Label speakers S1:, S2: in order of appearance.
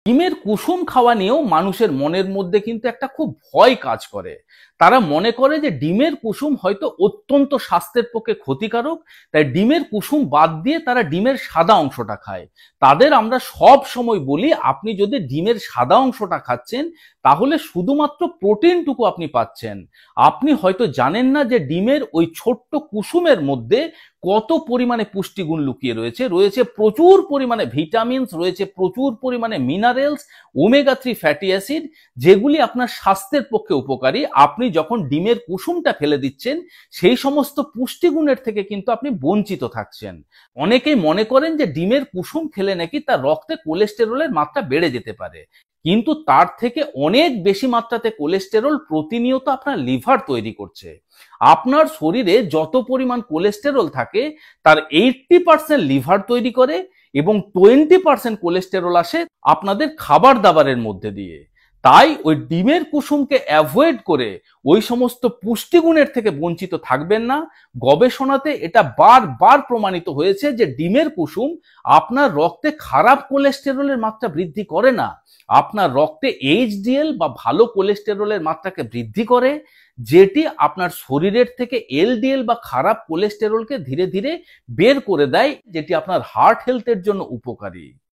S1: ডিমের কুসুম খাওয়া নিয়েও মানুষের মনের মধ্যে কিন্তু একটা খুব ভয় কাজ করে। তারা মনে করে যে ডিমের কুসুম হয়তো অত্যন্ত স্বাস্থ্যের পক্ষে ক্ষতিকারক, তাই ডিমের কুসুম বাদ দিয়ে তারা ডিমের সাদা অংশটা খায়। তাদের আমরা সব সময় বলি, আপনি যদি ডিমের সাদা অংশটা খাচ্ছেন তাহলে শুধুমাত্র প্রোটিনটুকু আপনি পাচ্ছেন। আপনি হয়তো জানেন না যে ডিমের ওই ছোট্ট কুসুমের মধ্যে কত পরিমাণে পুষ্টিগুণ লুকিয়ে রয়েছে। রয়েছে প্রচুর পরিমাণে ভিটামিনস, রয়েছে প্রচুর পরিমাণে মিনারেলস, ওমেগা 3 ফ্যাটি অ্যাসিড, যেগুলি আপনার স্বাস্থ্যের পক্ষে উপকারী। আপনি যখন ডিমের কুসুমটা ফেলে দিচ্ছেন সেই সমস্ত পুষ্টিগুণের থেকে কিন্তু আপনি বঞ্চিত থাকছেন। অনেকেই মনে করেন যে ডিমের কুসুম খেলে নাকি তার রক্তে কোলেস্টেরলের মাত্রা বেড়ে যেতে পারে, কিন্তু তার থেকে অনেক বেশি মাত্রাতে কোলেস্টেরল প্রতিনিয়ত আপনার লিভার তৈরি করছে। আপনার শরীরে যত পরিমাণ কোলেস্টেরল থাকে তার 80% লিভার তৈরি করে এবং 20% কোলেস্টেরল আসে আপনাদের খাবার দাবারের মধ্যে দিয়ে। তাই ওই ডিমের কুসুমকে অ্যাভয়েড করে ওই সমস্ত পুষ্টিগুণের থেকে বঞ্চিত থাকবেন না। গবেষণাতে এটা বারবার প্রমাণিত হয়েছে যে ডিমের কুসুম আপনার রক্তে খারাপ কোলেস্টেরলের মাত্রা বৃদ্ধি করে না, আপনার রক্তে এইচডিএল বা ভালো কোলেস্টেরলের মাত্রাকে বৃদ্ধি করে, যেটি আপনার শরীরের থেকে এলডিএল বা খারাপ কোলেস্টেরলকে ধীরে ধীরে বের করে দেয়, যেটি আপনার হার্ট হেলথের জন্য উপকারী।